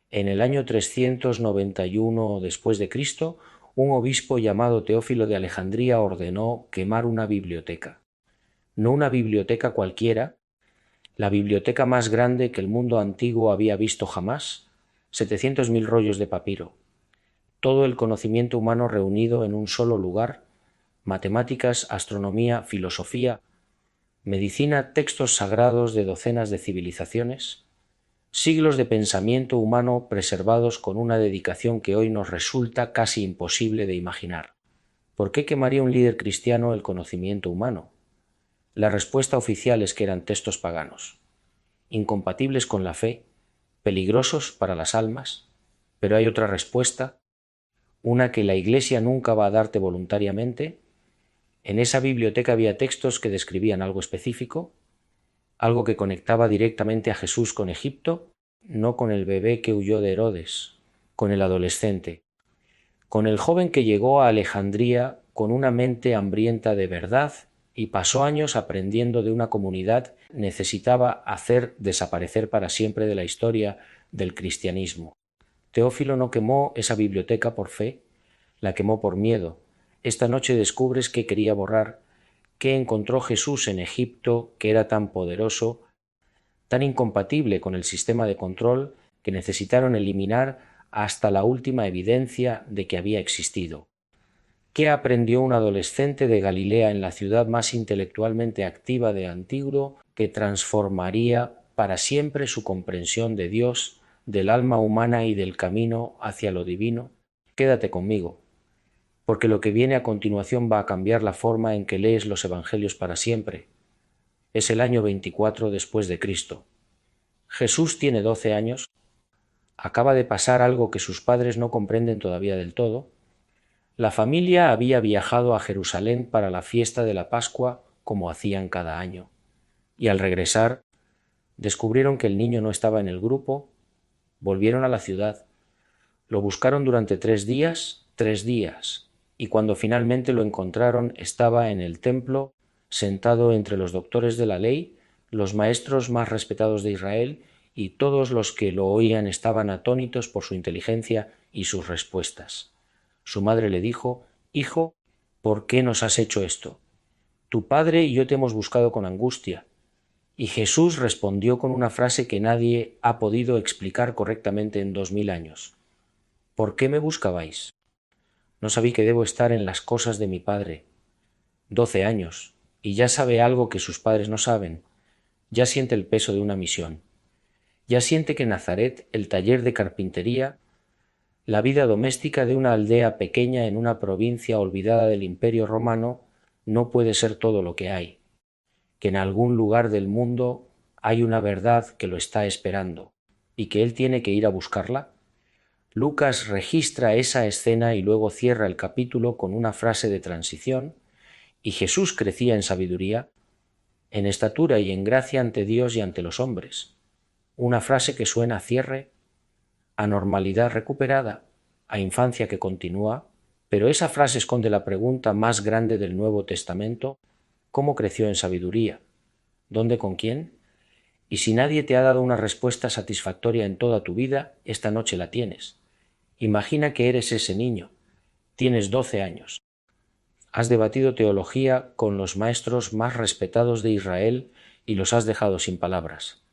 En el año 391 después de Cristo, un obispo llamado Teófilo de Alejandría ordenó quemar una biblioteca. No una biblioteca cualquiera, la biblioteca más grande que el mundo antiguo había visto jamás, 700.000 rollos de papiro, todo el conocimiento humano reunido en un solo lugar, matemáticas, astronomía, filosofía, medicina, textos sagrados de docenas de civilizaciones, siglos de pensamiento humano preservados con una dedicación que hoy nos resulta casi imposible de imaginar. ¿Por qué quemaría un líder cristiano el conocimiento humano? La respuesta oficial es que eran textos paganos, incompatibles con la fe, peligrosos para las almas, pero hay otra respuesta, una que la Iglesia nunca va a darte voluntariamente. En esa biblioteca había textos que describían algo específico, algo que conectaba directamente a Jesús con Egipto, no con el bebé que huyó de Herodes, con el adolescente, con el joven que llegó a Alejandría con una mente hambrienta de verdad y pasó años aprendiendo de una comunidad que necesitaba hacer desaparecer para siempre de la historia del cristianismo. Teófilo no quemó esa biblioteca por fe, la quemó por miedo. Esta noche descubres qué quería borrar, qué encontró Jesús en Egipto que era tan poderoso, tan incompatible con el sistema de control que necesitaron eliminar hasta la última evidencia de que había existido. ¿Qué aprendió un adolescente de Galilea en la ciudad más intelectualmente activa de Antiguo que transformaría para siempre su comprensión de Dios, del alma humana y del camino hacia lo divino? Quédate conmigo, porque lo que viene a continuación va a cambiar la forma en que lees los evangelios para siempre. Es el año 24 después de Cristo. Jesús tiene 12 años, acaba de pasar algo que sus padres no comprenden todavía del todo. La familia había viajado a Jerusalén para la fiesta de la Pascua como hacían cada año, y al regresar descubrieron que el niño no estaba en el grupo, volvieron a la ciudad, lo buscaron durante 3 días, y cuando finalmente lo encontraron estaba en el templo, sentado entre los doctores de la ley, los maestros más respetados de Israel, y todos los que lo oían estaban atónitos por su inteligencia y sus respuestas. Su madre le dijo: «Hijo, ¿por qué nos has hecho esto? Tu padre y yo te hemos buscado con angustia». Y Jesús respondió con una frase que nadie ha podido explicar correctamente en 2000 años. «¿Por qué me buscabais? No sabí que debo estar en las cosas de mi padre». 12 años, y ya sabe algo que sus padres no saben. Ya siente el peso de una misión. Ya siente que Nazaret, el taller de carpintería, la vida doméstica de una aldea pequeña en una provincia olvidada del Imperio Romano, no puede ser todo lo que hay, que en algún lugar del mundo hay una verdad que lo está esperando y que él tiene que ir a buscarla. Lucas registra esa escena y luego cierra el capítulo con una frase de transición: «Y Jesús crecía en sabiduría, en estatura y en gracia ante Dios y ante los hombres». Una frase que suena a cierre, a normalidad recuperada, a infancia que continúa, pero esa frase esconde la pregunta más grande del Nuevo Testamento: ¿cómo creció en sabiduría? ¿Dónde, con quién? Y si nadie te ha dado una respuesta satisfactoria en toda tu vida, esta noche la tienes. Imagina que eres ese niño. Tienes 12 años. Has debatido teología con los maestros más respetados de Israel y los has dejado sin palabras.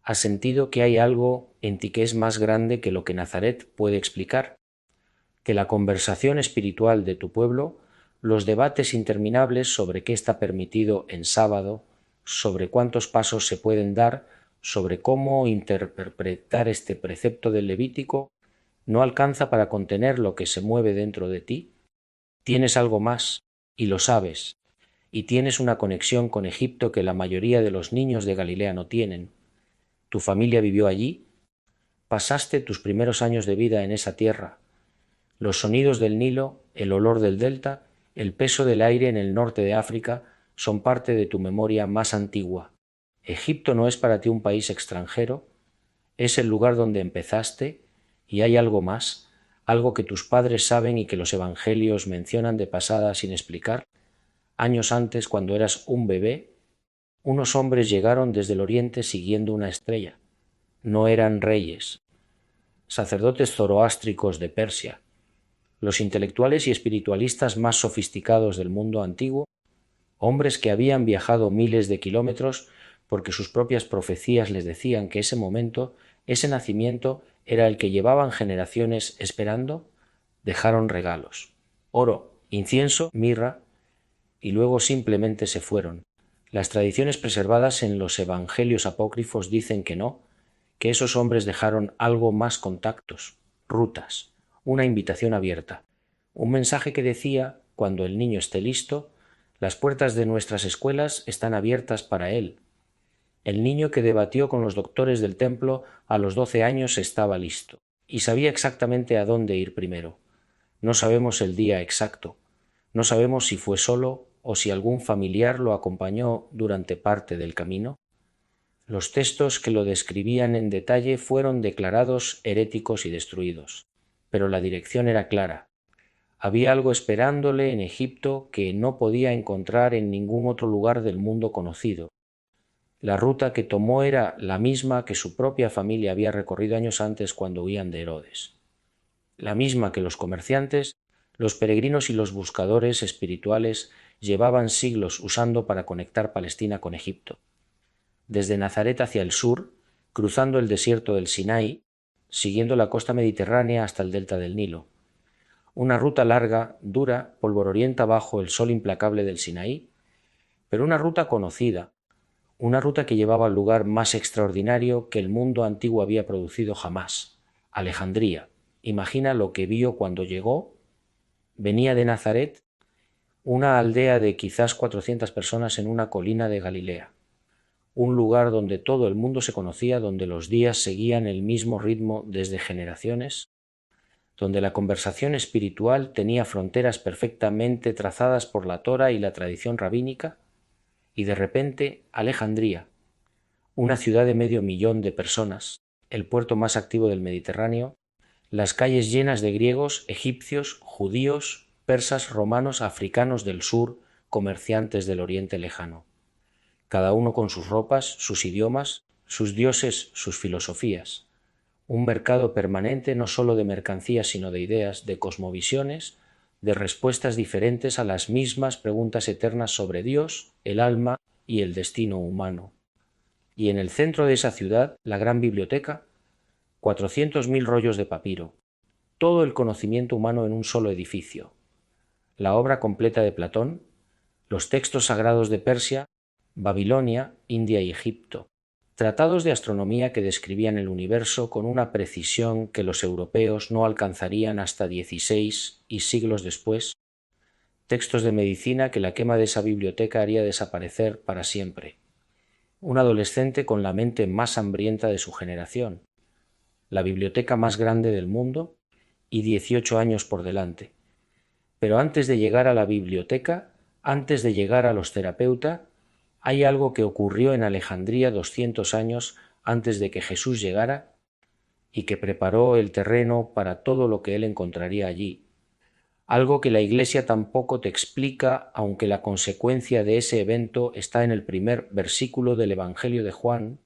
Has sentido que hay algo en ti que es más grande que lo que Nazaret puede explicar, que la conversación espiritual de tu pueblo, los debates interminables sobre qué está permitido en sábado, sobre cuántos pasos se pueden dar, sobre cómo interpretar este precepto del Levítico, no alcanza para contener lo que se mueve dentro de ti. Tienes algo más, y lo sabes, y tienes una conexión con Egipto que la mayoría de los niños de Galilea no tienen. Tu familia vivió allí, pasaste tus primeros años de vida en esa tierra. Los sonidos del Nilo, el olor del delta, el peso del aire en el norte de África son parte de tu memoria más antigua. Egipto no es para ti un país extranjero, es el lugar donde empezaste, y hay algo más, algo que tus padres saben y que los evangelios mencionan de pasada sin explicar. Años antes, cuando eras un bebé, unos hombres llegaron desde el oriente siguiendo una estrella. No eran reyes, sacerdotes zoroástricos de Persia, los intelectuales y espiritualistas más sofisticados del mundo antiguo, hombres que habían viajado miles de kilómetros porque sus propias profecías les decían que ese momento, ese nacimiento, era el que llevaban generaciones esperando, dejaron regalos, oro, incienso, mirra, y luego simplemente se fueron. Las tradiciones preservadas en los evangelios apócrifos dicen que no, que esos hombres dejaron algo más: contactos, rutas, una invitación abierta, un mensaje que decía: cuando el niño esté listo, las puertas de nuestras escuelas están abiertas para él. El niño que debatió con los doctores del templo a los 12 años estaba listo, y sabía exactamente a dónde ir primero. No sabemos el día exacto, no sabemos si fue solo o si algún familiar lo acompañó durante parte del camino. Los textos que lo describían en detalle fueron declarados heréticos y destruidos, pero la dirección era clara. Había algo esperándole en Egipto que no podía encontrar en ningún otro lugar del mundo conocido. La ruta que tomó era la misma que su propia familia había recorrido años antes cuando huían de Herodes, la misma que los comerciantes, los peregrinos y los buscadores espirituales llevaban siglos usando para conectar Palestina con Egipto. Desde Nazaret hacia el sur, cruzando el desierto del Sinaí, siguiendo la costa mediterránea hasta el delta del Nilo. Una ruta larga, dura, polvororienta bajo el sol implacable del Sinaí, pero una ruta conocida, una ruta que llevaba al lugar más extraordinario que el mundo antiguo había producido jamás: Alejandría. Imagina lo que vio cuando llegó. Venía de Nazaret, una aldea de quizás 400 personas en una colina de Galilea, un lugar donde todo el mundo se conocía, donde los días seguían el mismo ritmo desde generaciones, donde la conversación espiritual tenía fronteras perfectamente trazadas por la Torá y la tradición rabínica, y de repente Alejandría, una ciudad de 500.000 de personas, el puerto más activo del Mediterráneo, las calles llenas de griegos, egipcios, judíos, persas, romanos, africanos del sur, comerciantes del Oriente Lejano, cada uno con sus ropas, sus idiomas, sus dioses, sus filosofías, un mercado permanente no solo de mercancías sino de ideas, de cosmovisiones, de respuestas diferentes a las mismas preguntas eternas sobre Dios, el alma y el destino humano. Y en el centro de esa ciudad, la gran biblioteca, 400.000 rollos de papiro, todo el conocimiento humano en un solo edificio, la obra completa de Platón, los textos sagrados de Persia, Babilonia, India y Egipto, tratados de astronomía que describían el universo con una precisión que los europeos no alcanzarían hasta 16 y siglos después, textos de medicina que la quema de esa biblioteca haría desaparecer para siempre. Un adolescente con la mente más hambrienta de su generación, la biblioteca más grande del mundo y 18 años por delante. Pero antes de llegar a la biblioteca, antes de llegar a los terapeutas, hay algo que ocurrió en Alejandría 200 años antes de que Jesús llegara y que preparó el terreno para todo lo que él encontraría allí. Algo que la Iglesia tampoco te explica, aunque la consecuencia de ese evento está en el primer versículo del Evangelio de Juan.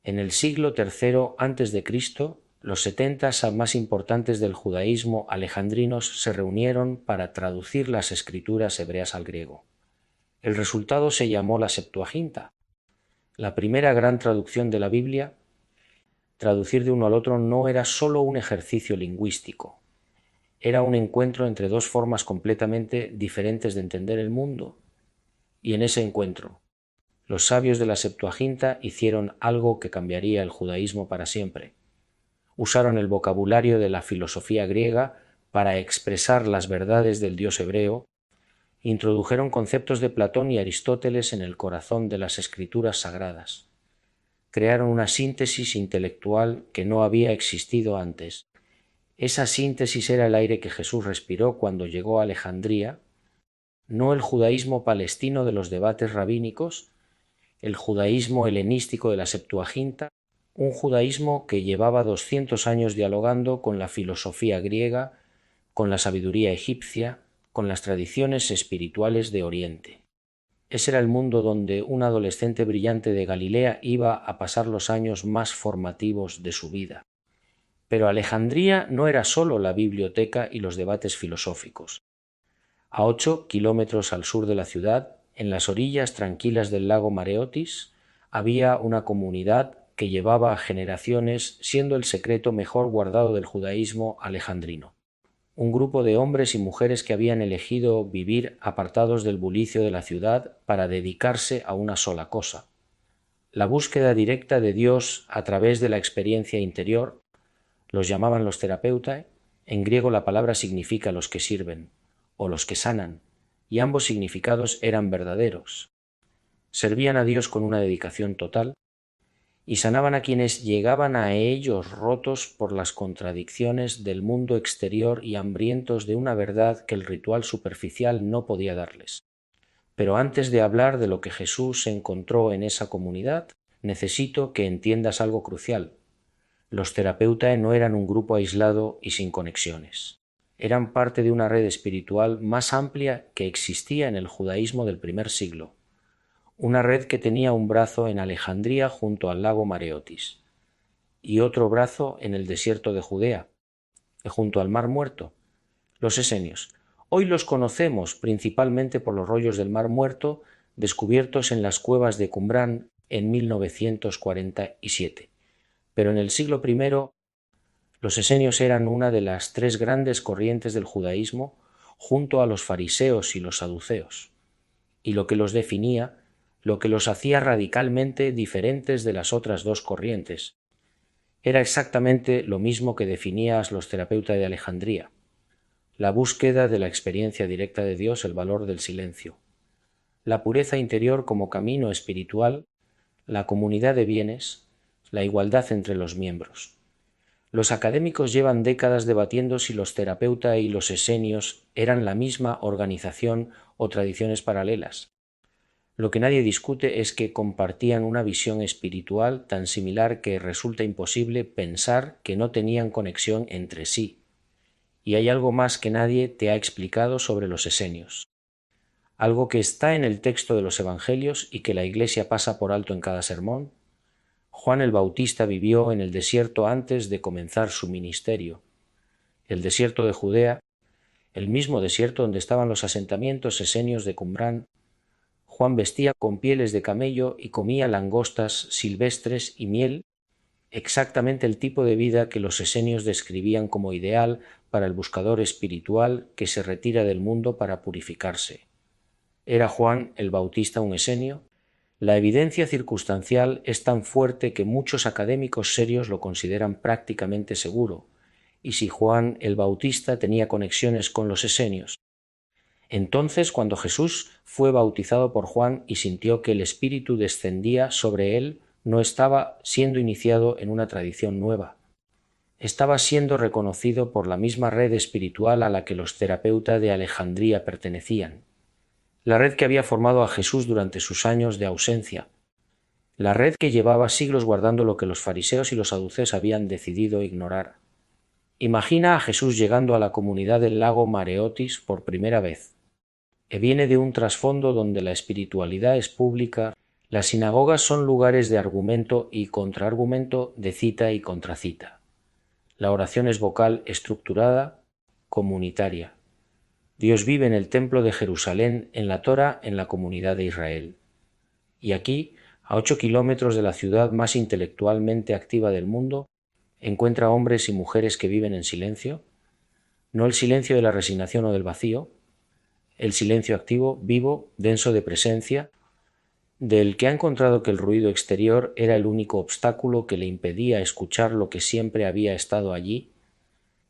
En el siglo III a.C., los 70 más importantes del judaísmo alejandrinos se reunieron para traducir las escrituras hebreas al griego. El resultado se llamó la Septuaginta, la primera gran traducción de la Biblia. Traducir de uno al otro no era solo un ejercicio lingüístico, era un encuentro entre dos formas completamente diferentes de entender el mundo. Y en ese encuentro, los sabios de la Septuaginta hicieron algo que cambiaría el judaísmo para siempre. Usaron el vocabulario de la filosofía griega para expresar las verdades del Dios hebreo, introdujeron conceptos de Platón y Aristóteles en el corazón de las escrituras sagradas. Crearon una síntesis intelectual que no había existido antes. Esa síntesis era el aire que Jesús respiró cuando llegó a Alejandría, no el judaísmo palestino de los debates rabínicos, el judaísmo helenístico de la Septuaginta, un judaísmo que llevaba 200 años dialogando con la filosofía griega, con la sabiduría egipcia, con las tradiciones espirituales de Oriente. Ese era el mundo donde un adolescente brillante de Galilea iba a pasar los años más formativos de su vida. Pero Alejandría no era sólo la biblioteca y los debates filosóficos. A 8 kilómetros al sur de la ciudad, en las orillas tranquilas del lago Mareotis, había una comunidad que llevaba a generaciones siendo el secreto mejor guardado del judaísmo alejandrino. Un grupo de hombres y mujeres que habían elegido vivir apartados del bullicio de la ciudad para dedicarse a una sola cosa: la búsqueda directa de Dios a través de la experiencia interior. Los llamaban los terapeutae. En griego la palabra significa los que sirven o los que sanan, y ambos significados eran verdaderos. Servían a Dios con una dedicación total y sanaban a quienes llegaban a ellos rotos por las contradicciones del mundo exterior y hambrientos de una verdad que el ritual superficial no podía darles. Pero antes de hablar de lo que Jesús encontró en esa comunidad, necesito que entiendas algo crucial. Los terapeutae no eran un grupo aislado y sin conexiones. Eran parte de una red espiritual más amplia que existía en el judaísmo del primer siglo. Una red que tenía un brazo en Alejandría junto al lago Mareotis y otro brazo en el desierto de Judea, junto al Mar Muerto, los esenios. Hoy los conocemos principalmente por los rollos del Mar Muerto descubiertos en las cuevas de Qumrán en 1947. Pero en el siglo I, los esenios eran una de las tres grandes corrientes del judaísmo junto a los fariseos y los saduceos. Y lo que los definía, lo que los hacía radicalmente diferentes de las otras dos corrientes, era exactamente lo mismo que definía a los terapeutas de Alejandría: la búsqueda de la experiencia directa de Dios, el valor del silencio, la pureza interior como camino espiritual, la comunidad de bienes, la igualdad entre los miembros. Los académicos llevan décadas debatiendo si los terapeutas y los esenios eran la misma organización o tradiciones paralelas. Lo que nadie discute es que compartían una visión espiritual tan similar que resulta imposible pensar que no tenían conexión entre sí. Y hay algo más que nadie te ha explicado sobre los esenios. Algo que está en el texto de los Evangelios y que la Iglesia pasa por alto en cada sermón. Juan el Bautista vivió en el desierto antes de comenzar su ministerio. El desierto de Judea, el mismo desierto donde estaban los asentamientos esenios de Qumrán. Juan vestía con pieles de camello y comía langostas silvestres y miel, exactamente el tipo de vida que los esenios describían como ideal para el buscador espiritual que se retira del mundo para purificarse. ¿Era Juan el Bautista un esenio? La evidencia circunstancial es tan fuerte que muchos académicos serios lo consideran prácticamente seguro. ¿Y si Juan el Bautista tenía conexiones con los esenios? Entonces, cuando Jesús fue bautizado por Juan y sintió que el Espíritu descendía sobre él, no estaba siendo iniciado en una tradición nueva. Estaba siendo reconocido por la misma red espiritual a la que los terapeutas de Alejandría pertenecían. La red que había formado a Jesús durante sus años de ausencia. La red que llevaba siglos guardando lo que los fariseos y los saduceos habían decidido ignorar. Imagina a Jesús llegando a la comunidad del lago Mareotis por primera vez. Viene de un trasfondo donde la espiritualidad es pública. Las sinagogas son lugares de argumento y contraargumento, de cita y contracita. La oración es vocal, estructurada, comunitaria. Dios vive en el templo de Jerusalén, en la Torá, en la comunidad de Israel. Y aquí, a 8 kilómetros de la ciudad más intelectualmente activa del mundo, encuentra hombres y mujeres que viven en silencio, no el silencio de la resignación o del vacío, el silencio activo, vivo, denso de presencia, del que ha encontrado que el ruido exterior era el único obstáculo que le impedía escuchar lo que siempre había estado allí.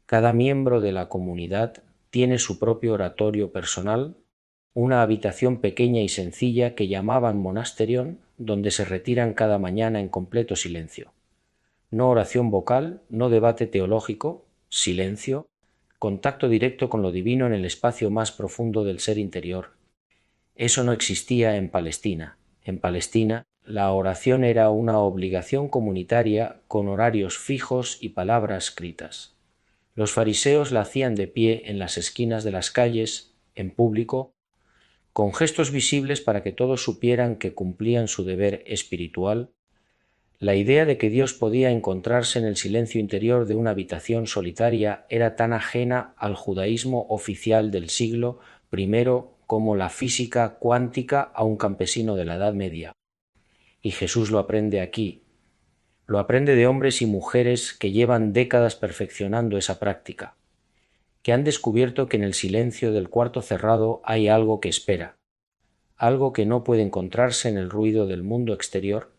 Cada miembro de la comunidad tiene su propio oratorio personal, una habitación pequeña y sencilla que llamaban monasterión, donde se retiran cada mañana en completo silencio. No oración vocal, no debate teológico, silencio, contacto directo con lo divino en el espacio más profundo del ser interior. Eso no existía en Palestina. En Palestina, la oración era una obligación comunitaria con horarios fijos y palabras escritas. Los fariseos la hacían de pie en las esquinas de las calles, en público, con gestos visibles para que todos supieran que cumplían su deber espiritual. La idea de que Dios podía encontrarse en el silencio interior de una habitación solitaria era tan ajena al judaísmo oficial del siglo I como la física cuántica a un campesino de la Edad Media. Y Jesús lo aprende aquí. Lo aprende de hombres y mujeres que llevan décadas perfeccionando esa práctica, que han descubierto que en el silencio del cuarto cerrado hay algo que espera, algo que no puede encontrarse en el ruido del mundo exterior,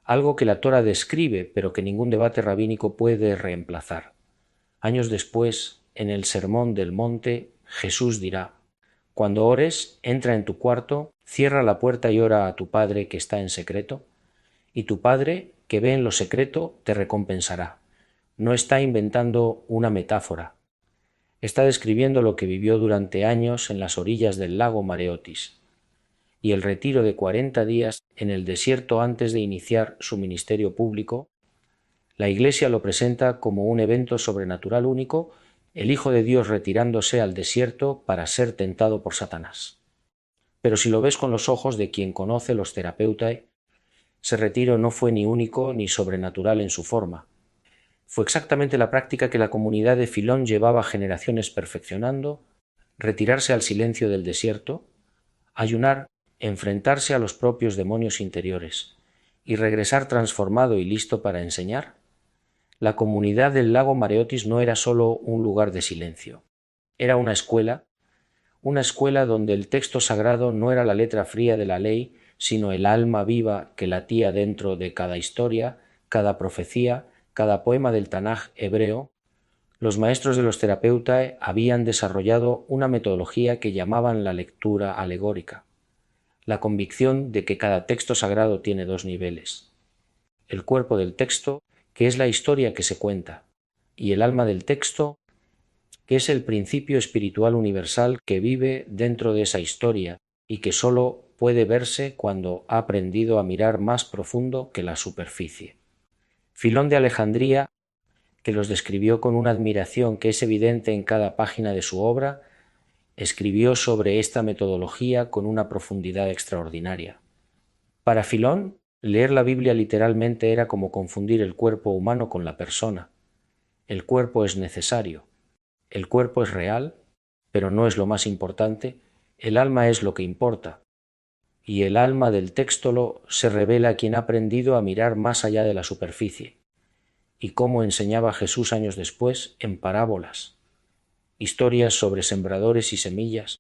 algo que la Torá describe pero que ningún debate rabínico puede reemplazar. Años después, en el Sermón del Monte, Jesús dirá: cuando ores, entra en tu cuarto, cierra la puerta y ora a tu Padre que está en secreto, y tu Padre, que ve en lo secreto, te recompensará. No está inventando una metáfora. Está describiendo lo que vivió durante años en las orillas del lago Mareotis y el retiro de 40 días en el desierto antes de iniciar su ministerio público. La Iglesia lo presenta como un evento sobrenatural único, el Hijo de Dios retirándose al desierto para ser tentado por Satanás. Pero si lo ves con los ojos de quien conoce los Therapeutae, ese retiro no fue ni único ni sobrenatural en su forma. Fue exactamente la práctica que la comunidad de Filón llevaba generaciones perfeccionando: retirarse al silencio del desierto, ayunar, enfrentarse a los propios demonios interiores y regresar transformado y listo para enseñar. La comunidad del lago Mareotis no era solo un lugar de silencio, era una escuela donde el texto sagrado no era la letra fría de la ley, sino el alma viva que latía dentro de cada historia, cada profecía, cada poema del Tanaj hebreo. Los maestros de los Therapeutae habían desarrollado una metodología que llamaban la lectura alegórica, la convicción de que cada texto sagrado tiene dos niveles: el cuerpo del texto, que es la historia que se cuenta, y el alma del texto, que es el principio espiritual universal que vive dentro de esa historia y que sólo puede verse cuando ha aprendido a mirar más profundo que la superficie. Filón de Alejandría, que los describió con una admiración que es evidente en cada página de su obra, escribió sobre esta metodología con una profundidad extraordinaria. Para Filón, leer la Biblia literalmente era como confundir el cuerpo humano con la persona. El cuerpo es necesario, el cuerpo es real, pero no es lo más importante, el alma es lo que importa, y el alma del texto se revela a quien ha aprendido a mirar más allá de la superficie, y como enseñaba Jesús años después, en parábolas, historias sobre sembradores y semillas,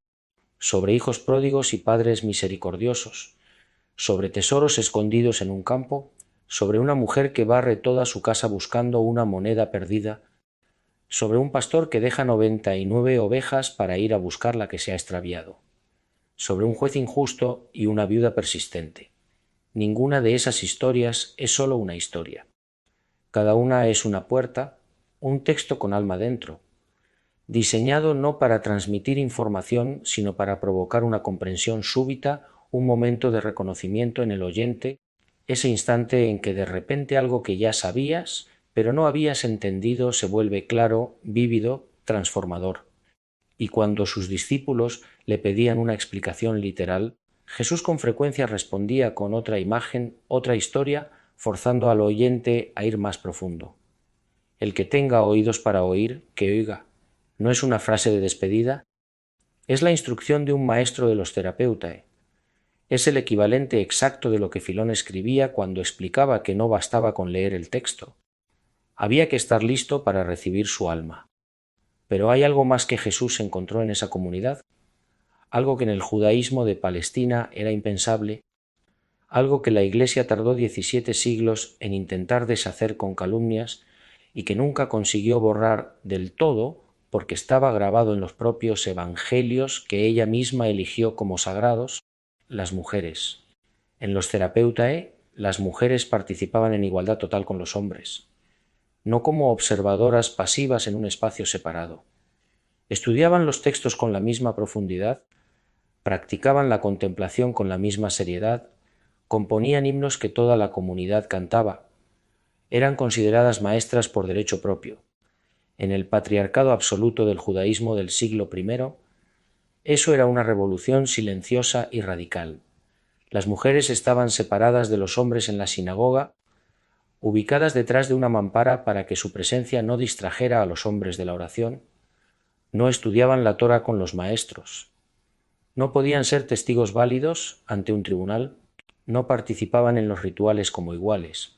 sobre hijos pródigos y padres misericordiosos, sobre tesoros escondidos en un campo, sobre una mujer que barre toda su casa buscando una moneda perdida, sobre un pastor que deja 99 ovejas para ir a buscar la que se ha extraviado, sobre un juez injusto y una viuda persistente. Ninguna de esas historias es solo una historia. Cada una es una puerta, un texto con alma dentro, diseñado no para transmitir información, sino para provocar una comprensión súbita, un momento de reconocimiento en el oyente, ese instante en que de repente algo que ya sabías, pero no habías entendido, se vuelve claro, vívido, transformador. Y cuando sus discípulos le pedían una explicación literal, Jesús con frecuencia respondía con otra imagen, otra historia, forzando al oyente a ir más profundo. El que tenga oídos para oír, que oiga. ¿No es una frase de despedida? Es la instrucción de un maestro de los Therapeutae. Es el equivalente exacto de lo que Filón escribía cuando explicaba que no bastaba con leer el texto. Había que estar listo para recibir su alma. Pero hay algo más que Jesús encontró en esa comunidad, algo que en el judaísmo de Palestina era impensable, algo que la Iglesia tardó 17 siglos en intentar deshacer con calumnias y que nunca consiguió borrar del todo porque estaba grabado en los propios evangelios que ella misma eligió como sagrados: las mujeres. En los Therapeutae, las mujeres participaban en igualdad total con los hombres, no como observadoras pasivas en un espacio separado. Estudiaban los textos con la misma profundidad, practicaban la contemplación con la misma seriedad, componían himnos que toda la comunidad cantaba, eran consideradas maestras por derecho propio. En el patriarcado absoluto del judaísmo del siglo I, eso era una revolución silenciosa y radical. Las mujeres estaban separadas de los hombres en la sinagoga, ubicadas detrás de una mampara para que su presencia no distrajera a los hombres de la oración, no estudiaban la Torá con los maestros, no podían ser testigos válidos ante un tribunal, no participaban en los rituales como iguales.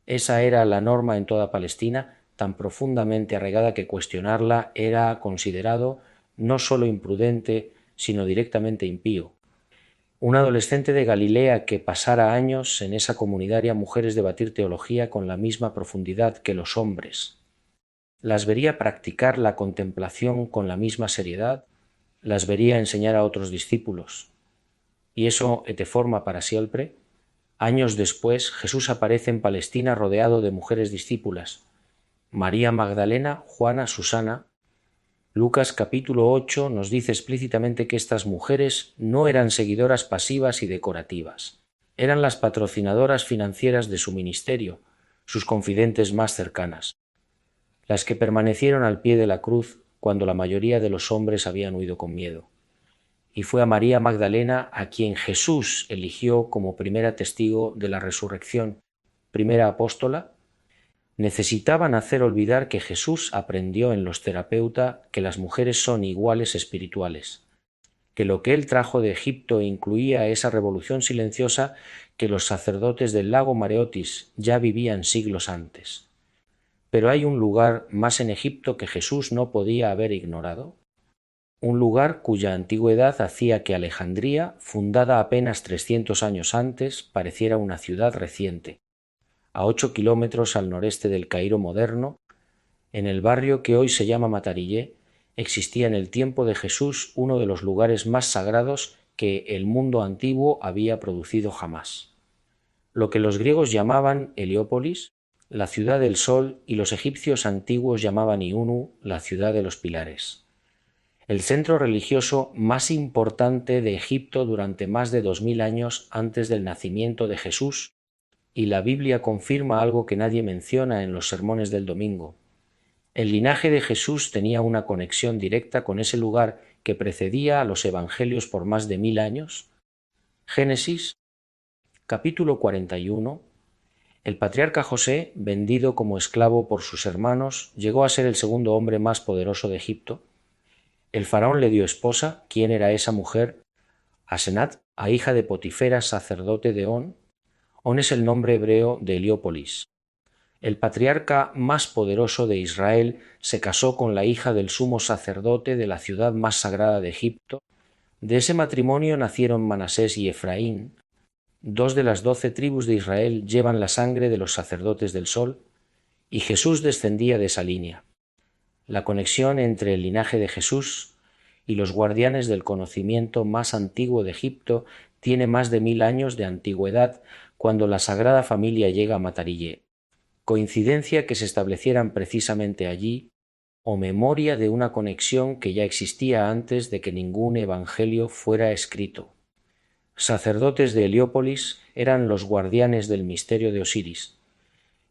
Esa era la norma en toda Palestina, tan profundamente arraigada que cuestionarla era considerado no solo imprudente, sino directamente impío. Un adolescente de Galilea que pasara años en esa comunidad haría mujeres debatir teología con la misma profundidad que los hombres. Las vería practicar la contemplación con la misma seriedad, las vería enseñar a otros discípulos. Y eso te forma para siempre. Años después, Jesús aparece en Palestina rodeado de mujeres discípulas, María Magdalena, Juana, Susana. Lucas capítulo 8 nos dice explícitamente que estas mujeres no eran seguidoras pasivas y decorativas, eran las patrocinadoras financieras de su ministerio, sus confidentes más cercanas, las que permanecieron al pie de la cruz cuando la mayoría de los hombres habían huido con miedo. Y fue a María Magdalena a quien Jesús eligió como primera testigo de la resurrección, primera apóstola. Necesitaban hacer olvidar que Jesús aprendió en los terapeuta que las mujeres son iguales espirituales, que lo que él trajo de Egipto incluía esa revolución silenciosa que los sacerdotes del lago Mareotis ya vivían siglos antes. Pero hay un lugar más en Egipto que Jesús no podía haber ignorado, un lugar cuya antigüedad hacía que Alejandría, fundada apenas 300 años antes, pareciera una ciudad reciente. A 8 kilómetros al noreste del Cairo moderno, en el barrio que hoy se llama Matarillé, existía en el tiempo de Jesús uno de los lugares más sagrados que el mundo antiguo había producido jamás. Lo que los griegos llamaban Heliópolis, la ciudad del sol, y los egipcios antiguos llamaban Iunu, la ciudad de los pilares. El centro religioso más importante de Egipto durante más de 2000 años antes del nacimiento de Jesús, y la Biblia confirma algo que nadie menciona en los sermones del domingo. El linaje de Jesús tenía una conexión directa con ese lugar que precedía a los evangelios por más de 1000 años. Génesis, capítulo 41. El patriarca José, vendido como esclavo por sus hermanos, llegó a ser el segundo hombre más poderoso de Egipto. El faraón le dio esposa. ¿Quién era esa mujer? Asenat, a hija de Potifera, sacerdote de On. On es el nombre hebreo de Heliópolis. El patriarca más poderoso de Israel se casó con la hija del sumo sacerdote de la ciudad más sagrada de Egipto. De ese matrimonio nacieron Manasés y Efraín. 2 de las 12 tribus de Israel llevan la sangre de los sacerdotes del sol, y Jesús descendía de esa línea. La conexión entre el linaje de Jesús y los guardianes del conocimiento más antiguo de Egipto tiene más de 1000 años de antigüedad cuando la Sagrada Familia llega a Matarillé. ¿Coincidencia que se establecieran precisamente allí, o memoria de una conexión que ya existía antes de que ningún evangelio fuera escrito? Sacerdotes de Heliópolis eran los guardianes del misterio de Osiris,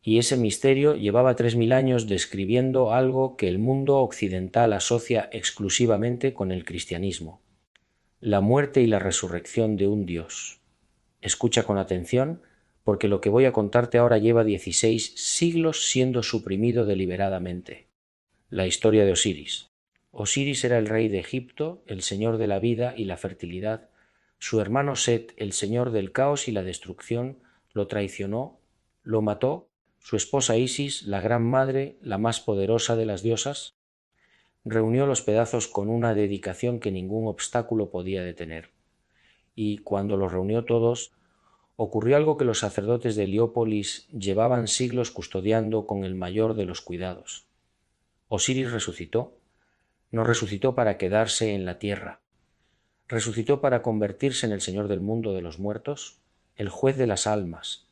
y ese misterio llevaba 3000 años describiendo algo que el mundo occidental asocia exclusivamente con el cristianismo: la muerte y la resurrección de un Dios. Escucha con atención, porque lo que voy a contarte ahora lleva 16 siglos siendo suprimido deliberadamente. La historia de Osiris. Osiris era el rey de Egipto, el señor de la vida y la fertilidad. Su hermano Set, el señor del caos y la destrucción, lo traicionó, lo mató. Su esposa Isis, la gran madre, la más poderosa de las diosas, reunió los pedazos con una dedicación que ningún obstáculo podía detener. Y cuando los reunió todos, ocurrió algo que los sacerdotes de Heliópolis llevaban siglos custodiando con el mayor de los cuidados. Osiris resucitó. No resucitó para quedarse en la tierra. Resucitó para convertirse en el Señor del mundo de los muertos, el juez de las almas,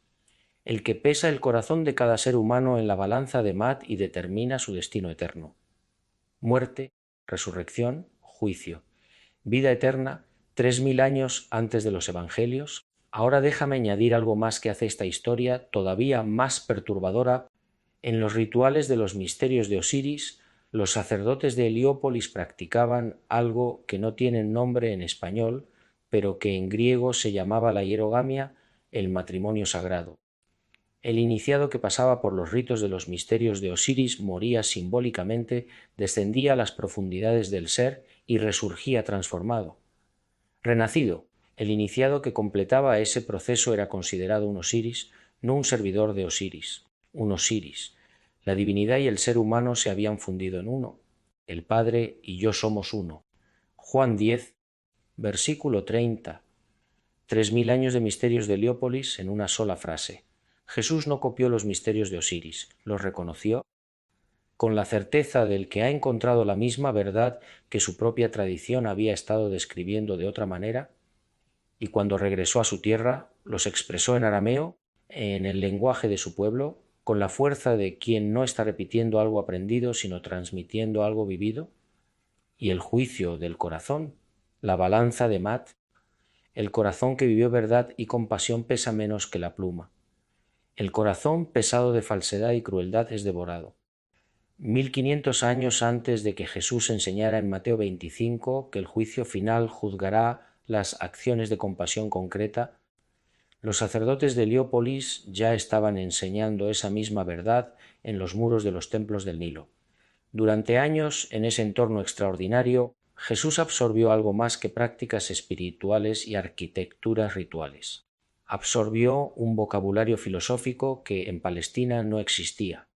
el que pesa el corazón de cada ser humano en la balanza de Mat y determina su destino eterno. Muerte, resurrección, juicio, vida eterna, 3000 años antes de los evangelios. Ahora déjame añadir algo más que hace esta historia todavía más perturbadora. En los rituales de los misterios de Osiris, los sacerdotes de Heliópolis practicaban algo que no tiene nombre en español, pero que en griego se llamaba la hierogamia, el matrimonio sagrado. El iniciado que pasaba por los ritos de los misterios de Osiris moría simbólicamente, descendía a las profundidades del ser y resurgía transformado. Renacido, el iniciado que completaba ese proceso era considerado un Osiris, no un servidor de Osiris, un Osiris. La divinidad y el ser humano se habían fundido en uno. El Padre y yo somos uno. Juan 10, versículo 30. 3000 años de misterios de Heliópolis en una sola frase. Jesús no copió los misterios de Osiris, los reconoció con la certeza del que ha encontrado la misma verdad que su propia tradición había estado describiendo de otra manera, y cuando regresó a su tierra los expresó en arameo, en el lenguaje de su pueblo, con la fuerza de quien no está repitiendo algo aprendido, sino transmitiendo algo vivido, y el juicio del corazón, la balanza de Mat, el corazón que vivió verdad y compasión pesa menos que la pluma. El corazón pesado de falsedad y crueldad es devorado. 1500 años antes de que Jesús enseñara en Mateo 25 que el juicio final juzgará las acciones de compasión concreta, los sacerdotes de Heliópolis ya estaban enseñando esa misma verdad en los muros de los templos del Nilo. Durante años, en ese entorno extraordinario, Jesús absorbió algo más que prácticas espirituales y arquitecturas rituales. Absorbió un vocabulario filosófico que en Palestina no existía,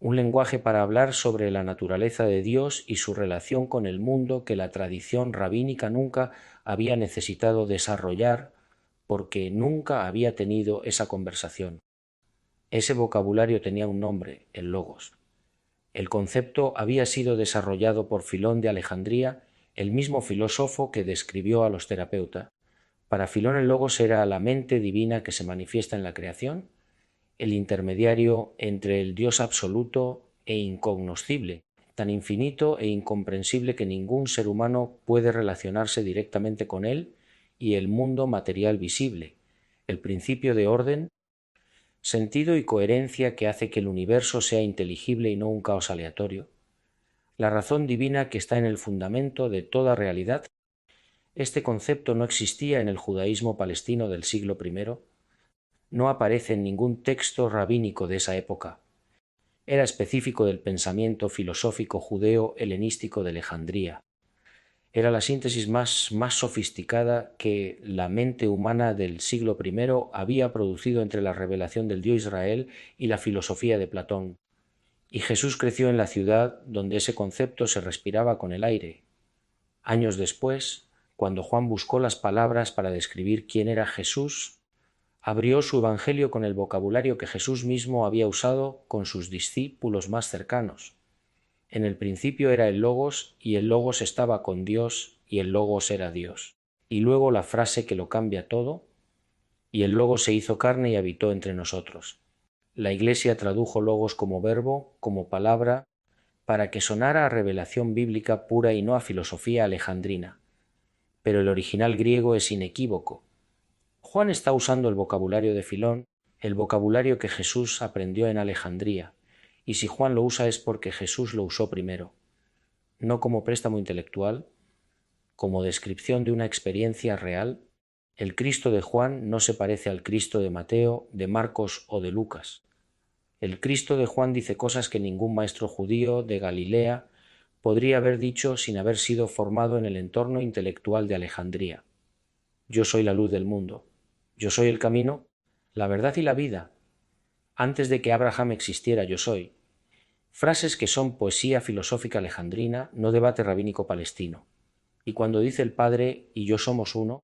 un lenguaje para hablar sobre la naturaleza de Dios y su relación con el mundo que la tradición rabínica nunca había necesitado desarrollar porque nunca había tenido esa conversación. Ese vocabulario tenía un nombre, el logos. El concepto había sido desarrollado por Filón de Alejandría, el mismo filósofo que describió a los terapeutas. Para Filón el logos era la mente divina que se manifiesta en la creación, el intermediario entre el Dios absoluto e incognoscible, tan infinito e incomprensible que ningún ser humano puede relacionarse directamente con él, y el mundo material visible, el principio de orden, sentido y coherencia que hace que el universo sea inteligible y no un caos aleatorio, la razón divina que está en el fundamento de toda realidad. Este concepto no existía en el judaísmo palestino del siglo I, no aparece en ningún texto rabínico de esa época. Era específico del pensamiento filosófico judeo-helenístico de Alejandría. Era la síntesis más sofisticada que la mente humana del siglo I había producido entre la revelación del Dios Israel y la filosofía de Platón. Y Jesús creció en la ciudad donde ese concepto se respiraba con el aire. Años después, cuando Juan buscó las palabras para describir quién era Jesús, abrió su evangelio con el vocabulario que Jesús mismo había usado con sus discípulos más cercanos. En el principio era el Logos, y el Logos estaba con Dios, y el Logos era Dios. Y luego la frase que lo cambia todo: y el Logos se hizo carne y habitó entre nosotros. La Iglesia tradujo Logos como verbo, como palabra, para que sonara a revelación bíblica pura y no a filosofía alejandrina. Pero el original griego es inequívoco. Juan está usando el vocabulario de Filón, el vocabulario que Jesús aprendió en Alejandría, y si Juan lo usa es porque Jesús lo usó primero, no como préstamo intelectual, como descripción de una experiencia real. El Cristo de Juan no se parece al Cristo de Mateo, de Marcos o de Lucas. El Cristo de Juan dice cosas que ningún maestro judío de Galilea podría haber dicho sin haber sido formado en el entorno intelectual de Alejandría. Yo soy la luz del mundo. Yo soy el camino, la verdad y la vida. Antes de que Abraham existiera, yo soy. Frases que son poesía filosófica alejandrina, no debate rabínico palestino. Y cuando dice el Padre y yo somos uno,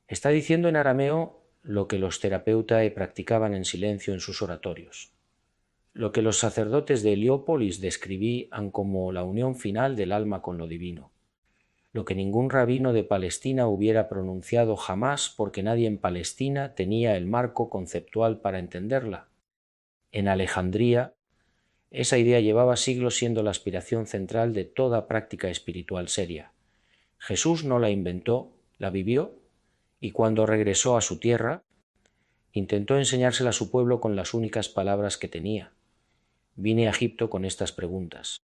está diciendo en arameo lo que los terapeutas practicaban en silencio en sus oratorios, lo que los sacerdotes de Heliópolis describían como la unión final del alma con lo divino, lo que ningún rabino de Palestina hubiera pronunciado jamás porque nadie en Palestina tenía el marco conceptual para entenderla. En Alejandría, esa idea llevaba siglos siendo la aspiración central de toda práctica espiritual seria. Jesús no la inventó, la vivió, y cuando regresó a su tierra, intentó enseñársela a su pueblo con las únicas palabras que tenía. Vine a Egipto con estas preguntas.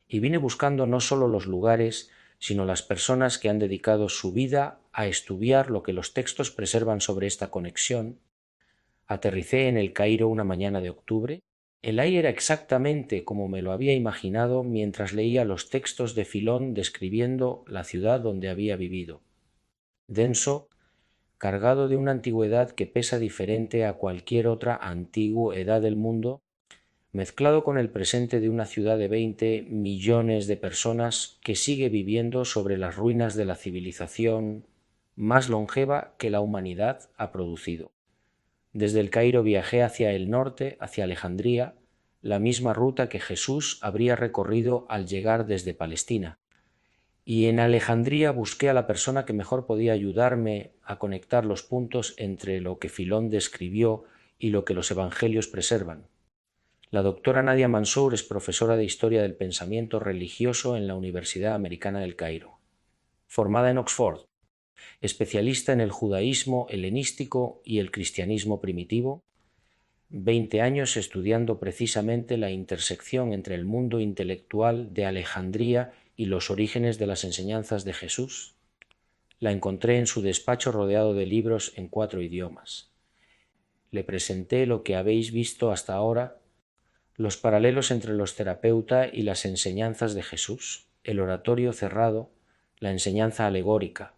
Y vine buscando no solo los lugares, sino las personas que han dedicado su vida a estudiar lo que los textos preservan sobre esta conexión, Aterricé en El Cairo una mañana de octubre. El aire era exactamente como me lo había imaginado mientras leía los textos de Filón describiendo la ciudad donde había vivido. Denso, cargado de una antigüedad que pesa diferente a cualquier otra antigüedad del mundo, mezclado con el presente de una ciudad de 20 millones de personas que sigue viviendo sobre las ruinas de la civilización más longeva que la humanidad ha producido. Desde el Cairo viajé hacia el norte, hacia Alejandría, la misma ruta que Jesús habría recorrido al llegar desde Palestina. Y en Alejandría busqué a la persona que mejor podía ayudarme a conectar los puntos entre lo que Filón describió y lo que los evangelios preservan. La doctora Nadia Mansour es profesora de Historia del Pensamiento Religioso en la Universidad Americana del Cairo. Formada en Oxford, especialista en el judaísmo helenístico y el cristianismo primitivo, 20 años estudiando precisamente la intersección entre el mundo intelectual de Alejandría y los orígenes de las enseñanzas de Jesús. La encontré en su despacho rodeado de libros en 4 idiomas. Le presenté lo que habéis visto hasta ahora, los paralelos entre los terapeutas y las enseñanzas de Jesús, el oratorio cerrado, la enseñanza alegórica,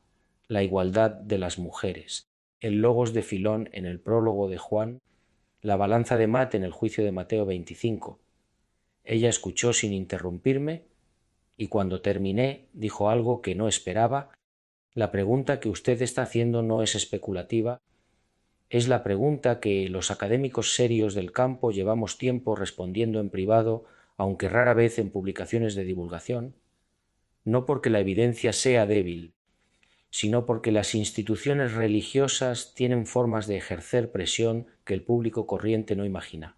la igualdad de las mujeres, el logos de Filón en el prólogo de Juan, la balanza de Mate en el juicio de Mateo 25. Ella escuchó sin interrumpirme y cuando terminé dijo algo que no esperaba. La pregunta que usted está haciendo no es especulativa, es la pregunta que los académicos serios del campo llevamos tiempo respondiendo en privado, aunque rara vez en publicaciones de divulgación, no porque la evidencia sea débil, sino porque las instituciones religiosas tienen formas de ejercer presión que el público corriente no imagina.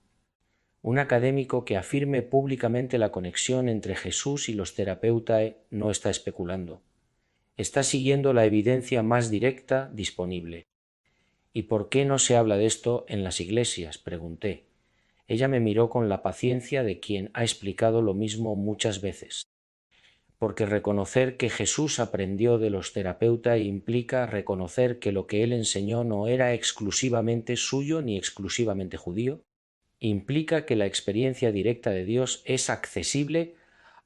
Un académico que afirme públicamente la conexión entre Jesús y los terapeutas no está especulando. Está siguiendo la evidencia más directa disponible. ¿Y por qué no se habla de esto en las iglesias?, pregunté. Ella me miró con la paciencia de quien ha explicado lo mismo muchas veces. Porque reconocer que Jesús aprendió de los terapeutas implica reconocer que lo que él enseñó no era exclusivamente suyo ni exclusivamente judío, implica que la experiencia directa de Dios es accesible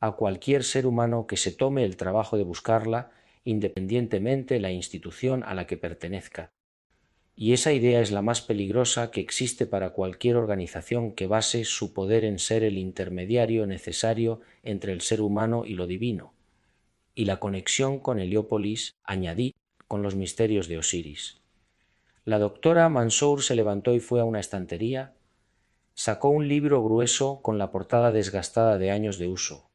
a cualquier ser humano que se tome el trabajo de buscarla, independientemente de la institución a la que pertenezca. Y esa idea es la más peligrosa que existe para cualquier organización que base su poder en ser el intermediario necesario entre el ser humano y lo divino, y la conexión con Heliópolis, añadí, con los misterios de Osiris. La doctora Mansour se levantó y fue a una estantería, sacó un libro grueso con la portada desgastada de años de uso.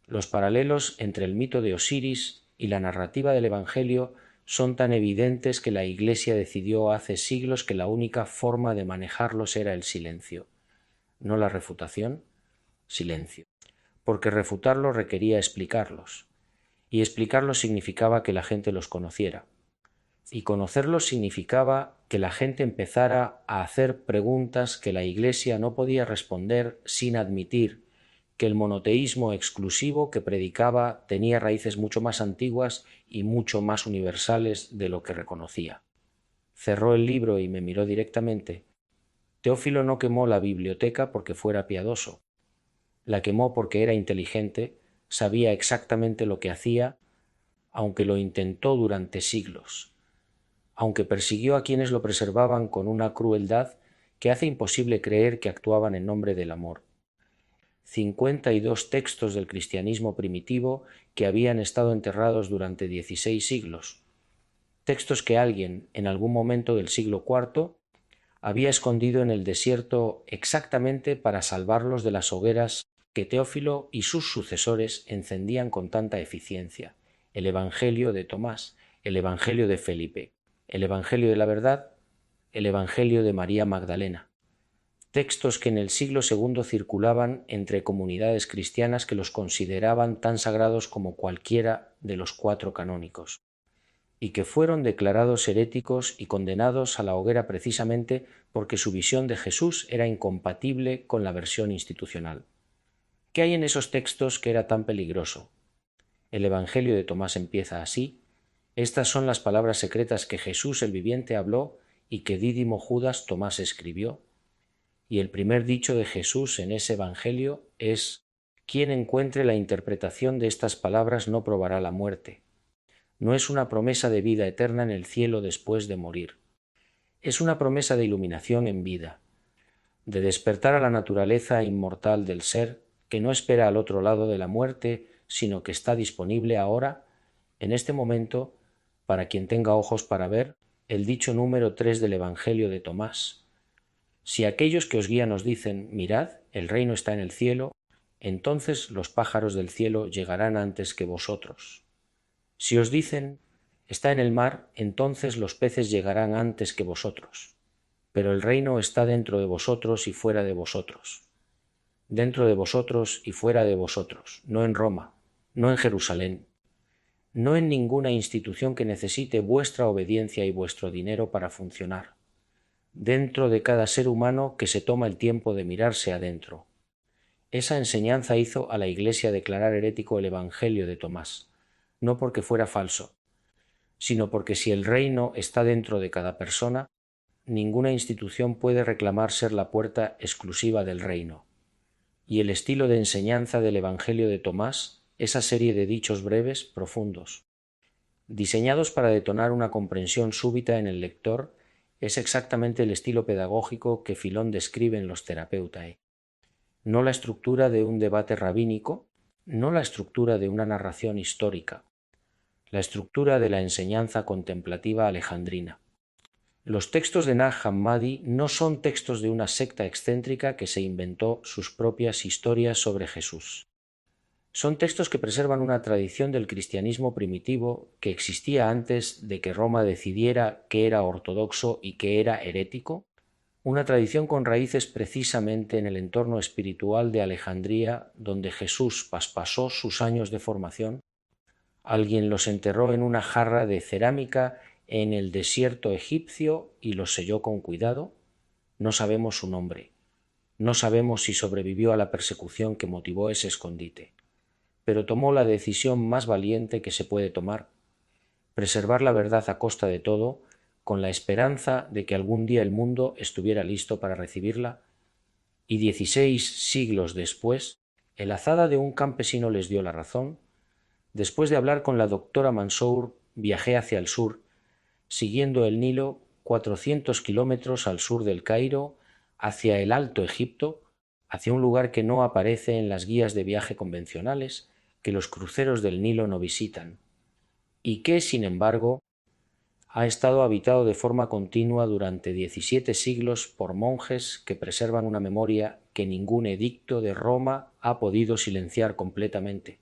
Los paralelos entre el mito de Osiris y la narrativa del Evangelio son tan evidentes que la Iglesia decidió hace siglos que la única forma de manejarlos era el silencio. No la refutación, silencio. Porque refutarlos requería explicarlos. Y explicarlos significaba que la gente los conociera. Y conocerlos significaba que la gente empezara a hacer preguntas que la Iglesia no podía responder sin admitir que el monoteísmo exclusivo que predicaba tenía raíces mucho más antiguas y mucho más universales de lo que reconocía. Cerró el libro y me miró directamente. Teófilo no quemó la biblioteca porque fuera piadoso. La quemó porque era inteligente, sabía exactamente lo que hacía, aunque lo intentó durante siglos, aunque persiguió a quienes lo preservaban con una crueldad que hace imposible creer que actuaban en nombre del amor. 52 textos del cristianismo primitivo que habían estado enterrados durante 16 siglos, textos que alguien, en algún momento del siglo IV, había escondido en el desierto exactamente para salvarlos de las hogueras que Teófilo y sus sucesores encendían con tanta eficiencia: el Evangelio de Tomás, el Evangelio de Felipe, el Evangelio de la Verdad, el Evangelio de María Magdalena. Textos que en el siglo II circulaban entre comunidades cristianas que los consideraban tan sagrados como cualquiera de los 4 canónicos, y que fueron declarados heréticos y condenados a la hoguera precisamente porque su visión de Jesús era incompatible con la versión institucional. ¿Qué hay en esos textos que era tan peligroso? El Evangelio de Tomás empieza así: estas son las palabras secretas que Jesús el viviente habló y que Dídimo Judas Tomás escribió. Y el primer dicho de Jesús en ese Evangelio es: quien encuentre la interpretación de estas palabras no probará la muerte. No es una promesa de vida eterna en el cielo después de morir. Es una promesa de iluminación en vida, de despertar a la naturaleza inmortal del ser que no espera al otro lado de la muerte, sino que está disponible ahora, en este momento, para quien tenga ojos para ver, el dicho número 3 del Evangelio de Tomás. Si aquellos que os guían os dicen: mirad, el reino está en el cielo, entonces los pájaros del cielo llegarán antes que vosotros. Si os dicen: está en el mar, entonces los peces llegarán antes que vosotros. Pero el reino está dentro de vosotros y fuera de vosotros. Dentro de vosotros y fuera de vosotros, no en Roma, no en Jerusalén, no en ninguna institución que necesite vuestra obediencia y vuestro dinero para funcionar. Dentro de cada ser humano que se toma el tiempo de mirarse adentro. Esa enseñanza hizo a la Iglesia declarar herético el Evangelio de Tomás, no porque fuera falso, sino porque si el reino está dentro de cada persona, ninguna institución puede reclamar ser la puerta exclusiva del reino. Y el estilo de enseñanza del Evangelio de Tomás, esa serie de dichos breves, profundos, diseñados para detonar una comprensión súbita en el lector, es exactamente el estilo pedagógico que Filón describe en los Therapeutae. No la estructura de un debate rabínico, no la estructura de una narración histórica, la estructura de la enseñanza contemplativa alejandrina. Los textos de Nag Hammadi no son textos de una secta excéntrica que se inventó sus propias historias sobre Jesús. Son textos que preservan una tradición del cristianismo primitivo que existía antes de que Roma decidiera qué era ortodoxo y qué era herético, una tradición con raíces precisamente en el entorno espiritual de Alejandría, donde Jesús pasó sus años de formación. Alguien los enterró en una jarra de cerámica en el desierto egipcio y los selló con cuidado. No sabemos su nombre. No sabemos si sobrevivió a la persecución que motivó ese escondite. Pero tomó la decisión más valiente que se puede tomar: preservar la verdad a costa de todo, con la esperanza de que algún día el mundo estuviera listo para recibirla. Y 16 siglos después, el azada de un campesino les dio la razón. Después de hablar con la doctora Mansour, viajé hacia el sur, siguiendo el Nilo 400 kilómetros al sur del Cairo, hacia el Alto Egipto, hacia un lugar que no aparece en las guías de viaje convencionales, que los cruceros del Nilo no visitan, y que, sin embargo, ha estado habitado de forma continua durante 17 siglos por monjes que preservan una memoria que ningún edicto de Roma ha podido silenciar completamente: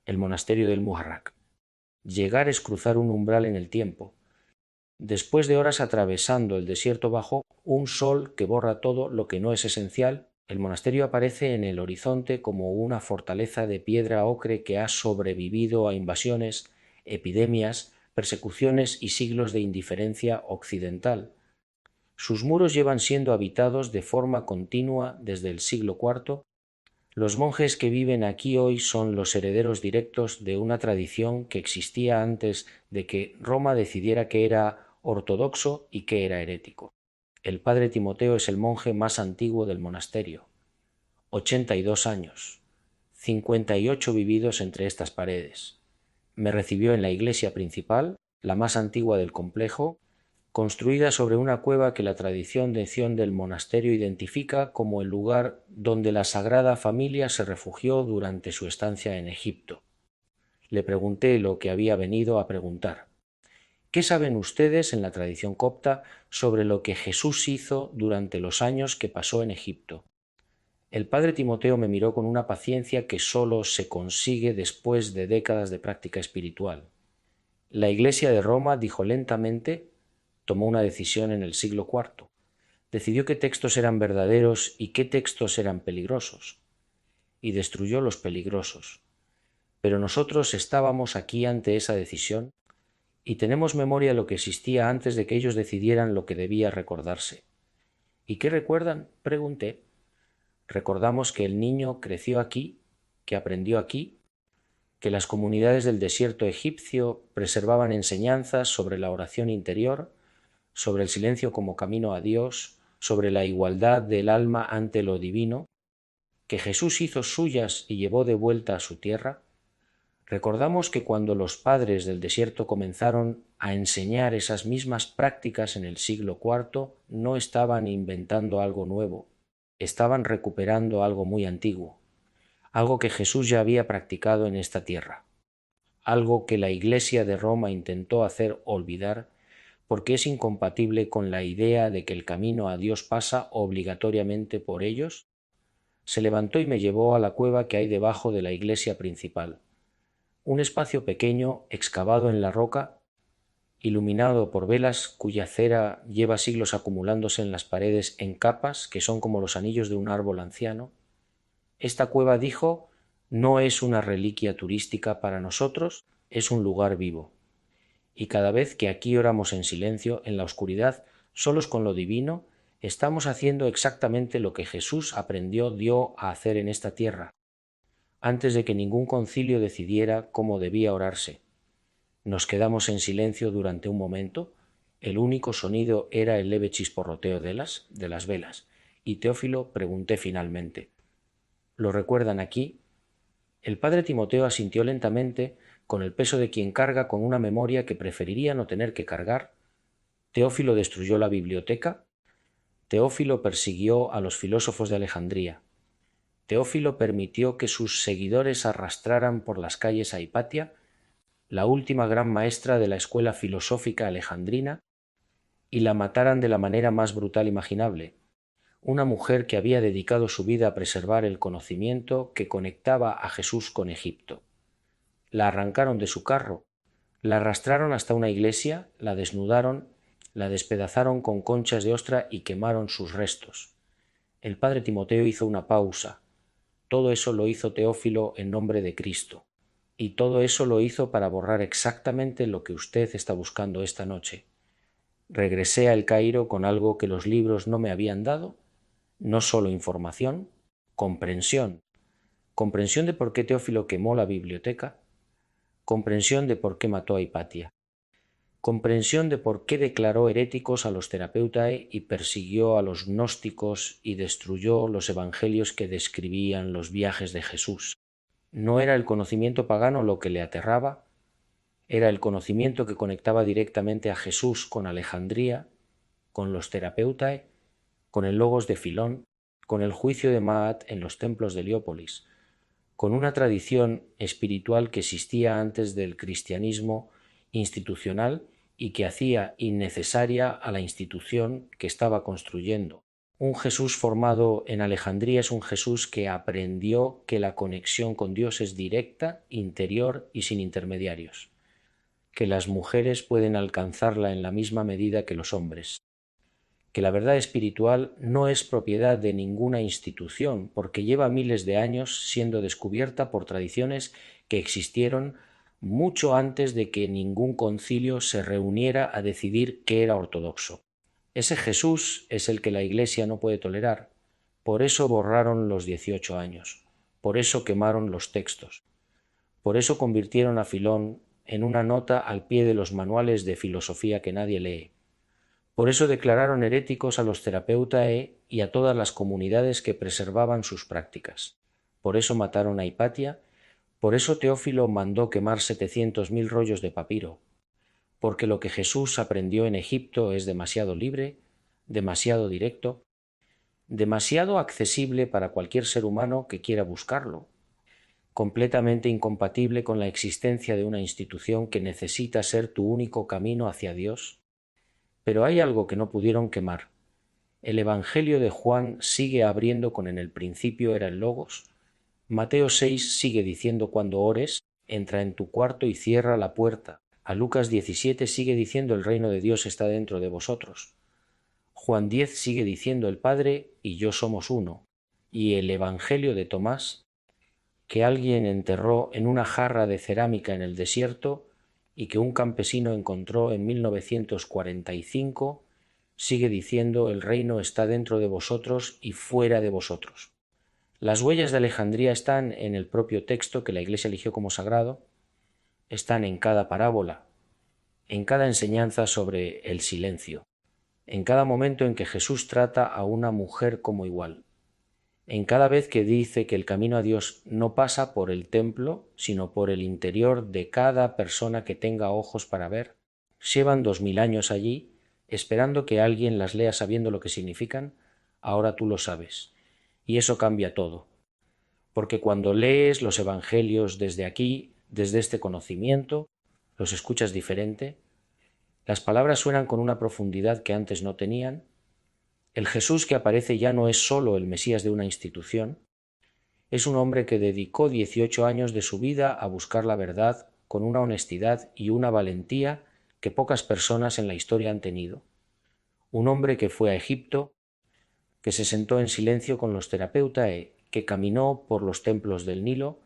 el monasterio del Muharrak. Llegar es cruzar un umbral en el tiempo. Después de horas atravesando el desierto bajo un sol que borra todo lo que no es esencial, el monasterio aparece en el horizonte como una fortaleza de piedra ocre que ha sobrevivido a invasiones, epidemias, persecuciones y siglos de indiferencia occidental. Sus muros llevan siendo habitados de forma continua desde el siglo IV. Los monjes que viven aquí hoy son los herederos directos de una tradición que existía antes de que Roma decidiera qué era ortodoxo y qué era herético. El padre Timoteo es el monje más antiguo del monasterio. 82 años, 58 vividos entre estas paredes. Me recibió en la iglesia principal, la más antigua del complejo, construida sobre una cueva que la tradición de Sion del monasterio identifica como el lugar donde la Sagrada Familia se refugió durante su estancia en Egipto. Le pregunté lo que había venido a preguntar. ¿Qué saben ustedes en la tradición copta sobre lo que Jesús hizo durante los años que pasó en Egipto? El padre Timoteo me miró con una paciencia que sólo se consigue después de décadas de práctica espiritual. La Iglesia de Roma, dijo lentamente, tomó una decisión en el siglo IV. Decidió qué textos eran verdaderos y qué textos eran peligrosos, y destruyó los peligrosos. Pero nosotros estábamos aquí ante esa decisión y tenemos memoria de lo que existía antes de que ellos decidieran lo que debía recordarse. ¿Y qué recuerdan?, pregunté. Recordamos que el niño creció aquí, que aprendió aquí, que las comunidades del desierto egipcio preservaban enseñanzas sobre la oración interior, sobre el silencio como camino a Dios, sobre la igualdad del alma ante lo divino, que Jesús hizo suyas y llevó de vuelta a su tierra, recordamos que cuando los padres del desierto comenzaron a enseñar esas mismas prácticas en el siglo IV, no estaban inventando algo nuevo, estaban recuperando algo muy antiguo, algo que Jesús ya había practicado en esta tierra, algo que la Iglesia de Roma intentó hacer olvidar porque es incompatible con la idea de que el camino a Dios pasa obligatoriamente por ellos. Se levantó y me llevó a la cueva que hay debajo de la iglesia principal, un espacio pequeño excavado en la roca, iluminado por velas cuya cera lleva siglos acumulándose en las paredes en capas que son como los anillos de un árbol anciano. Esta cueva, dijo, no es una reliquia turística para nosotros, es un lugar vivo. Y cada vez que aquí oramos en silencio, en la oscuridad, solos con lo divino, estamos haciendo exactamente lo que Jesús dio a hacer en esta tierra, antes de que ningún concilio decidiera cómo debía orarse. Nos quedamos en silencio durante un momento, el único sonido era el leve chisporroteo de las velas, y Teófilo pregunté finalmente: ¿lo recuerdan aquí? El padre Timoteo asintió lentamente, con el peso de quien carga con una memoria que preferiría no tener que cargar. Teófilo destruyó la biblioteca. Teófilo persiguió a los filósofos de Alejandría. Teófilo permitió que sus seguidores arrastraran por las calles a Hipatia, la última gran maestra de la escuela filosófica alejandrina, y la mataran de la manera más brutal imaginable, una mujer que había dedicado su vida a preservar el conocimiento que conectaba a Jesús con Egipto. La arrancaron de su carro, la arrastraron hasta una iglesia, la desnudaron, la despedazaron con conchas de ostra y quemaron sus restos. El padre Timoteo hizo una pausa. Todo eso lo hizo Teófilo en nombre de Cristo. Y todo eso lo hizo para borrar exactamente lo que usted está buscando esta noche. Regresé a El Cairo con algo que los libros no me habían dado, no solo información, comprensión. Comprensión de por qué Teófilo quemó la biblioteca, comprensión de por qué mató a Hipatia, comprensión de por qué declaró heréticos a los Therapeutae y persiguió a los gnósticos y destruyó los evangelios que describían los viajes de Jesús. No era el conocimiento pagano lo que le aterraba, era el conocimiento que conectaba directamente a Jesús con Alejandría, con los Therapeutae, con el Logos de Filón, con el juicio de Maat en los templos de Heliópolis, con una tradición espiritual que existía antes del cristianismo institucional y que hacía innecesaria a la institución que estaba construyendo. Un Jesús formado en Alejandría es un Jesús que aprendió que la conexión con Dios es directa, interior y sin intermediarios, que las mujeres pueden alcanzarla en la misma medida que los hombres, que la verdad espiritual no es propiedad de ninguna institución, porque lleva miles de años siendo descubierta por tradiciones que existieron mucho antes de que ningún concilio se reuniera a decidir qué era ortodoxo. Ese Jesús es el que la Iglesia no puede tolerar. Por eso borraron los 18 años, por eso quemaron los textos, por eso convirtieron a Filón en una nota al pie de los manuales de filosofía que nadie lee. Por eso declararon heréticos a los Therapeutae y a todas las comunidades que preservaban sus prácticas. Por eso mataron a Hipatia, por eso Teófilo mandó quemar 700.000 rollos de papiro, porque lo que Jesús aprendió en Egipto es demasiado libre, demasiado directo, demasiado accesible para cualquier ser humano que quiera buscarlo, completamente incompatible con la existencia de una institución que necesita ser tu único camino hacia Dios. Pero hay algo que no pudieron quemar. El Evangelio de Juan sigue abriendo con en el principio era el Logos. Mateo 6 sigue diciendo cuando ores, entra en tu cuarto y cierra la puerta. A Lucas 17 sigue diciendo el reino de Dios está dentro de vosotros. Juan 10 sigue diciendo el Padre y yo somos uno. Y el Evangelio de Tomás, que alguien enterró en una jarra de cerámica en el desierto y que un campesino encontró en 1945, sigue diciendo el reino está dentro de vosotros y fuera de vosotros. Las huellas de Alejandría están en el propio texto que la Iglesia eligió como sagrado, están en cada parábola, en cada enseñanza sobre el silencio. en cada momento en que Jesús trata a una mujer como igual, en cada vez que dice que el camino a Dios no pasa por el templo, sino por el interior de cada persona que tenga ojos para ver. Llevan 2000 años allí, esperando que alguien las lea sabiendo lo que significan. Ahora tú lo sabes. Y eso cambia todo. Porque cuando lees los evangelios desde aquí, desde este conocimiento, los escuchas diferente, las palabras suenan con una profundidad que antes no tenían. El Jesús que aparece ya no es solo el Mesías de una institución, es un hombre que dedicó 18 años de su vida a buscar la verdad con una honestidad y una valentía que pocas personas en la historia han tenido. Un hombre que fue a Egipto, que se sentó en silencio con los terapeutae, que caminó por los templos del Nilo,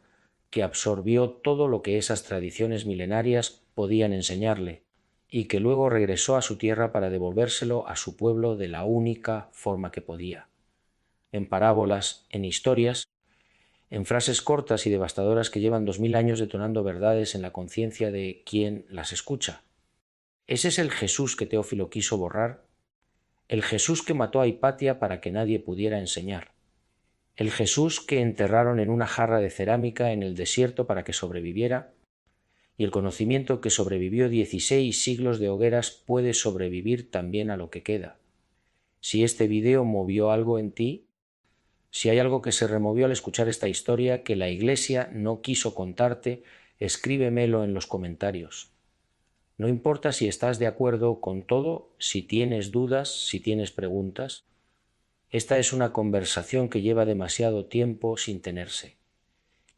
que absorbió todo lo que esas tradiciones milenarias podían enseñarle, y que luego regresó a su tierra para devolvérselo a su pueblo de la única forma que podía. En parábolas, en historias, en frases cortas y devastadoras que llevan 2000 años detonando verdades en la conciencia de quien las escucha. Ese es el Jesús que Teófilo quiso borrar, el Jesús que mató a Hipatia para que nadie pudiera enseñar, el Jesús que enterraron en una jarra de cerámica en el desierto para que sobreviviera, y el conocimiento que sobrevivió 16 siglos de hogueras puede sobrevivir también a lo que queda. Si este video movió algo en ti, si hay algo que se removió al escuchar esta historia que la Iglesia no quiso contarte, escríbemelo en los comentarios. No importa si estás de acuerdo con todo, si tienes dudas, si tienes preguntas. Esta es una conversación que lleva demasiado tiempo sin tenerse.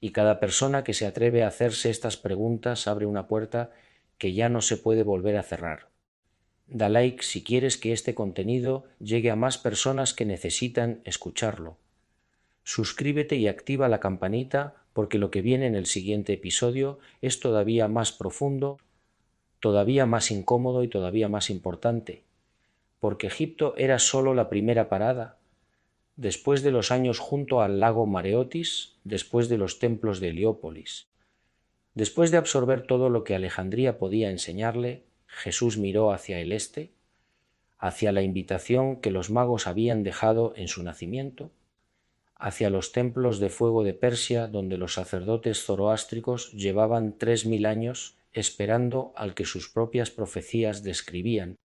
Y cada persona que se atreve a hacerse estas preguntas abre una puerta que ya no se puede volver a cerrar. Da like si quieres que este contenido llegue a más personas que necesitan escucharlo. Suscríbete y activa la campanita porque lo que viene en el siguiente episodio es todavía más profundo, todavía más incómodo y todavía más importante, porque Egipto era solo la primera parada. Después de los años junto al lago Mareotis, después de los templos de Heliópolis, después de absorber todo lo que Alejandría podía enseñarle, Jesús miró hacia el este, hacia la invitación que los magos habían dejado en su nacimiento, hacia los templos de fuego de Persia donde los sacerdotes zoroástricos llevaban 3000 años esperando al que sus propias profecías describían,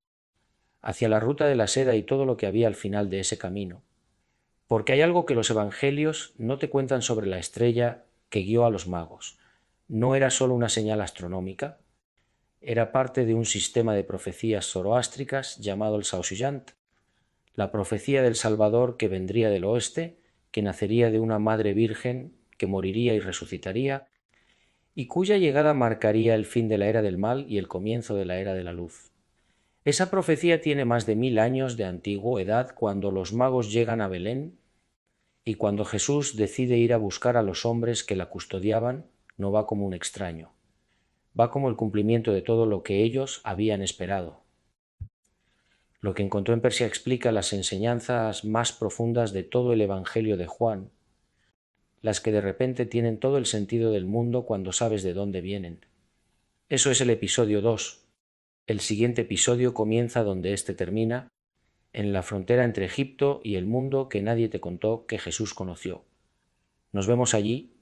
hacia la ruta de la seda y todo lo que había al final de ese camino. Porque hay algo que los evangelios no te cuentan sobre la estrella que guió a los magos. No era solo una señal astronómica, era parte de un sistema de profecías zoroástricas llamado el Saoshyant, la profecía del Salvador que vendría del oeste, que nacería de una madre virgen, que moriría y resucitaría, y cuya llegada marcaría el fin de la era del mal y el comienzo de la era de la luz. Esa profecía tiene más de 1000 años de antigüedad cuando los magos llegan a Belén y cuando Jesús decide ir a buscar a los hombres que la custodiaban, no va como un extraño, va como el cumplimiento de todo lo que ellos habían esperado. Lo que encontró en Persia explica las enseñanzas más profundas de todo el Evangelio de Juan, las que de repente tienen todo el sentido del mundo cuando sabes de dónde vienen. Eso es el episodio 2. El siguiente episodio comienza donde este termina, en la frontera entre Egipto y el mundo que nadie te contó que Jesús conoció. Nos vemos allí